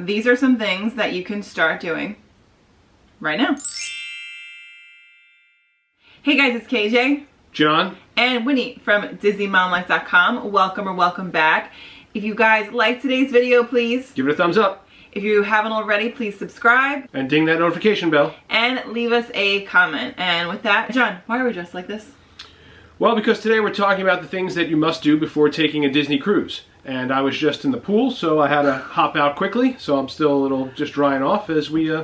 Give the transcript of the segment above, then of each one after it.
these are some things that you can start doing right now. Hey guys, it's KJ, John, and Winnie from DisneyMomLife.com. Welcome back. If you guys like today's video, please give it a thumbs up. If you haven't already, please subscribe. And ding that notification bell. And leave us a comment. And with that, John, why are we dressed like this? Well, because today we're talking about the things that you must do before taking a Disney cruise. And I was just in the pool, so I had to hop out quickly. So I'm still a little just drying off as we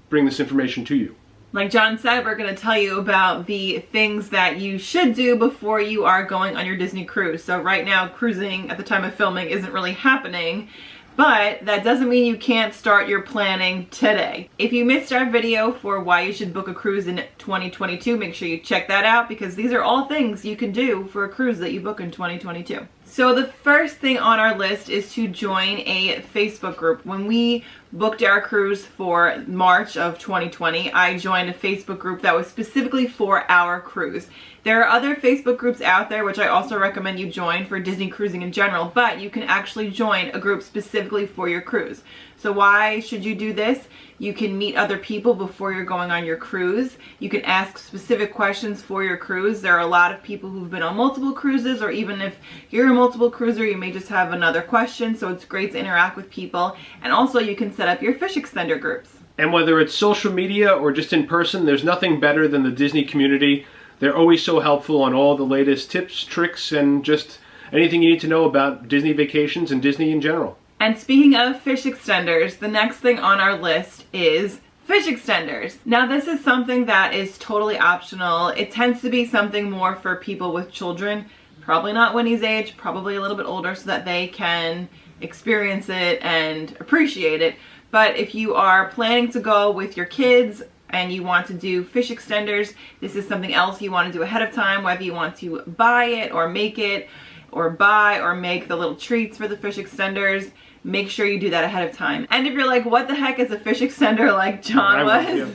bring this information to you. Like John said, we're going to tell you about the things that you should do before you are going on your Disney cruise. So right now, cruising at the time of filming isn't really happening, but that doesn't mean you can't start your planning today. If you missed our video for why you should book a cruise in 2022, make sure you check that out because these are all things you can do for a cruise that you book in 2022. So the first thing on our list is to join a Facebook group. When we booked our cruise for March of 2020, I joined a Facebook group that was specifically for our cruise. There are other Facebook groups out there, which I also recommend you join for Disney cruising in general, but you can actually join a group specifically for your cruise. So why should you do this? You can meet other people before you're going on your cruise. You can ask specific questions for your cruise. There are a lot of people who've been on multiple cruises, or even if you're a multiple cruiser, you may just have another question. So it's great to interact with people. And also you can set up your fish extender groups. And whether it's social media or just in person, there's nothing better than the Disney community. They're always so helpful on all the latest tips, tricks, and just anything you need to know about Disney vacations and Disney in general. And speaking of fish extenders, the next thing on our list is fish extenders. Now this is something that is totally optional. It tends to be something more for people with children, probably not Winnie's age, probably a little bit older, so that they can experience it and appreciate it. But if you are planning to go with your kids and you want to do fish extenders, this is something else you want to do ahead of time, whether you want to buy it or make it, or buy or make the little treats for the fish extenders. Make sure you do that ahead of time. And if you're like, what the heck is a fish extender like John was?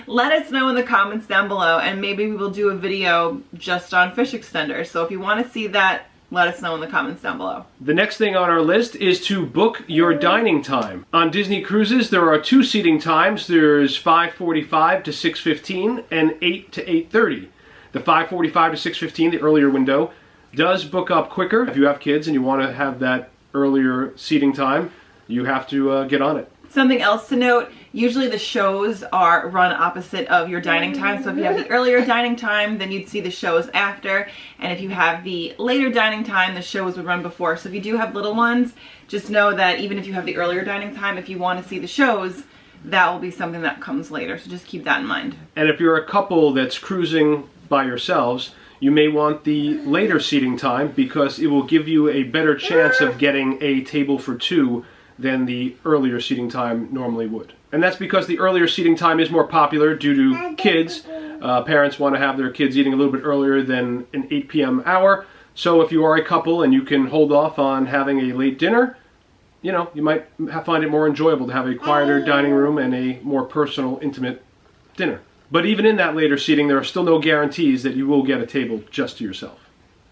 Let us know in the comments down below, and maybe we will do a video just on fish extenders. So if you want to see that, let us know in the comments down below. The next thing on our list is to book your dining time. On Disney cruises, there are 2 seating times. There's 5:45 to 6:15 and 8 to 8:30. The 5:45 to 6:15, the earlier window, does book up quicker. If you have kids and you want to have that earlier seating time, you have to get on it. Something else to note, usually the shows are run opposite of your dining time. So if you have the earlier dining time, then you'd see the shows after. And if you have the later dining time, the shows would run before. So if you do have little ones, just know that even if you have the earlier dining time, if you want to see the shows, that will be something that comes later. So just keep that in mind. And if you're a couple that's cruising by yourselves, you may want the later seating time because it will give you a better chance of getting a table for 2 than the earlier seating time normally would. And that's because the earlier seating time is more popular due to kids. Parents want to have their kids eating a little bit earlier than an 8 p.m. hour. So if you are a couple and you can hold off on having a late dinner, you know, you might find it more enjoyable to have a quieter dining room and a more personal, intimate dinner. But even in that later seating, there are still no guarantees that you will get a table just to yourself.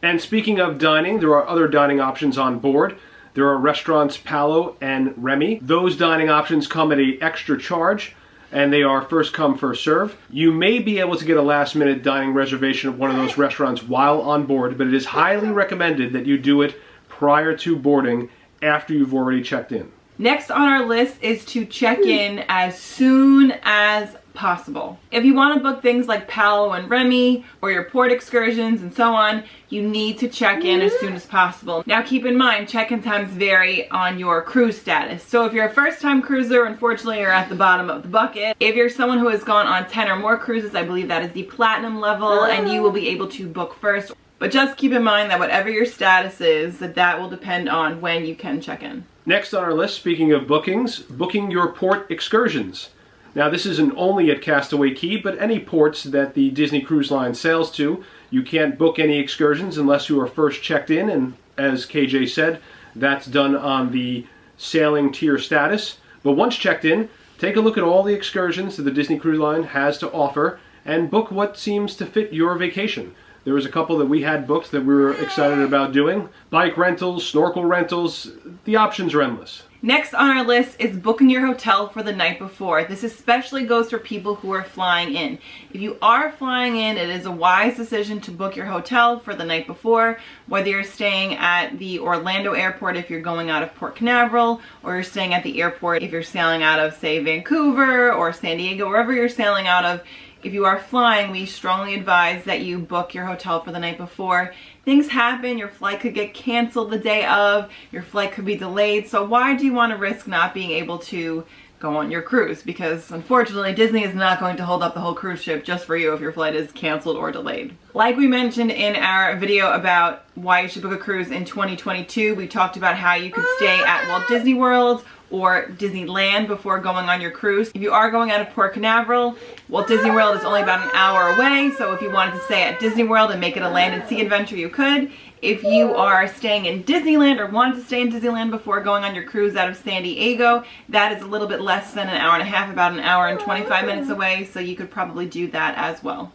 And speaking of dining, there are other dining options on board. There are restaurants Palo and Remy. Those dining options come at an extra charge, and they are first come, first serve. You may be able to get a last-minute dining reservation at one of those restaurants while on board, but it is highly recommended that you do it prior to boarding, after you've already checked in. Next on our list is to check in as soon as possible. If you want to book things like Palo and Remy or your port excursions and so on, you need to check in as soon as possible. Now keep in mind, check-in times vary on your cruise status. So if you're a first-time cruiser, unfortunately you're at the bottom of the bucket. If you're someone who has gone on 10 or more cruises, I believe that is the platinum level, and you will be able to book first. But just keep in mind that whatever your status is, that will depend on when you can check in. Next on our list, speaking of bookings, booking your port excursions. Now this isn't only at Castaway Cay, but any ports that the Disney Cruise Line sails to. You can't book any excursions unless you are first checked in, and as KJ said, that's done on the sailing tier status. But once checked in, take a look at all the excursions that the Disney Cruise Line has to offer and book what seems to fit your vacation. There was a couple that we had booked that we were excited about doing. Bike rentals, snorkel rentals, the options are endless. Next on our list is booking your hotel for the night before. This especially goes for people who are flying in. If you are flying in, it is a wise decision to book your hotel for the night before, whether you're staying at the Orlando airport if you're going out of Port Canaveral, or you're staying at the airport if you're sailing out of, say, Vancouver or San Diego, wherever you're sailing out of. If you are flying, we strongly advise that you book your hotel for the night before. Things happen, your flight could get canceled the day of, your flight could be delayed, so why do you want to risk not being able to go on your cruise? Because unfortunately, Disney is not going to hold up the whole cruise ship just for you if your flight is canceled or delayed. Like we mentioned in our video about why you should book a cruise in 2022, we talked about how you could stay at Walt Disney World or Disneyland before going on your cruise. If you are going out of Port Canaveral, Walt Disney World is only about an hour away, so if you wanted to stay at Disney World and make it a land and sea adventure, you could. If you are staying in Disneyland or wanted to stay in Disneyland before going on your cruise out of San Diego, that is a little bit less than an hour and a half, about an hour and 25 minutes away, so you could probably do that as well.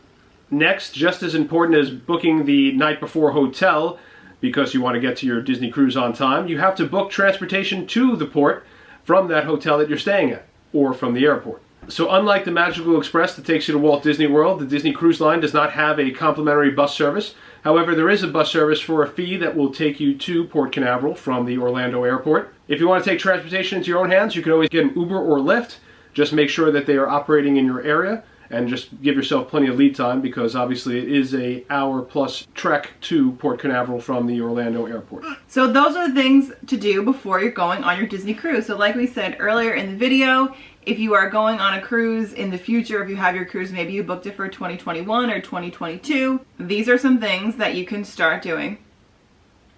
Next, just as important as booking the night before hotel, because you want to get to your Disney cruise on time, you have to book transportation to the port from that hotel that you're staying at, or from the airport. So unlike the Magical Express that takes you to Walt Disney World, the Disney Cruise Line does not have a complimentary bus service. However, there is a bus service for a fee that will take you to Port Canaveral from the Orlando airport. If you want to take transportation into your own hands, you can always get an Uber or Lyft. Just make sure that they are operating in your area, and just give yourself plenty of lead time, because obviously it is a hour-plus trek to Port Canaveral from the Orlando airport. So those are the things to do before you're going on your Disney cruise. So like we said earlier in the video, if you are going on a cruise in the future, if you have your cruise, maybe you booked it for 2021 or 2022, these are some things that you can start doing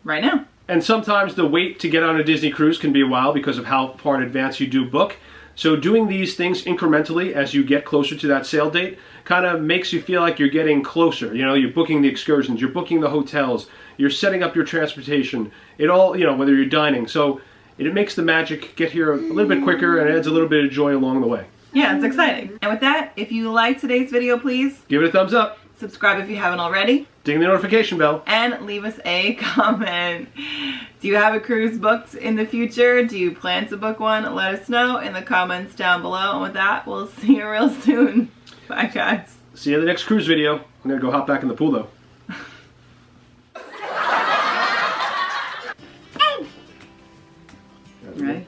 right now. And sometimes the wait to get on a Disney cruise can be a while because of how far in advance you do book. So doing these things incrementally as you get closer to that sail date kind of makes you feel like you're getting closer. You know, you're booking the excursions, you're booking the hotels, you're setting up your transportation, it all, you know, whether you're dining. So it makes the magic get here a little bit quicker and adds a little bit of joy along the way. Yeah, it's exciting. And with that, if you liked today's video, please give it a thumbs up. Subscribe if you haven't already. Ding the notification bell. And leave us a comment. Do you have a cruise booked in the future? Do you plan to book one? Let us know in the comments down below. And with that, we'll see you real soon. Bye, guys. See you in the next cruise video. I'm going to go hop back in the pool, though. Ready?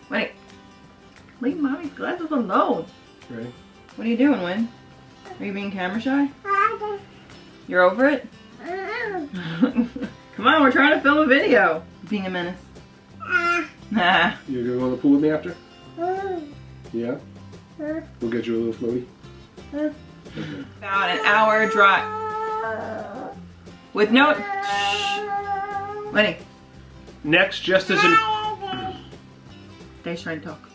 Wait. Leave Mommy's glasses alone. Ready? What are you doing, Win? Are you being camera shy? You're over it? Come on, we're trying to film a video. Being a menace. Nah. You gonna go in the pool with me after? Yeah? We'll get you a little floaty. Okay. About an hour drive. With no... Shh. Winnie. Next, just as in... Dave's trying to talk.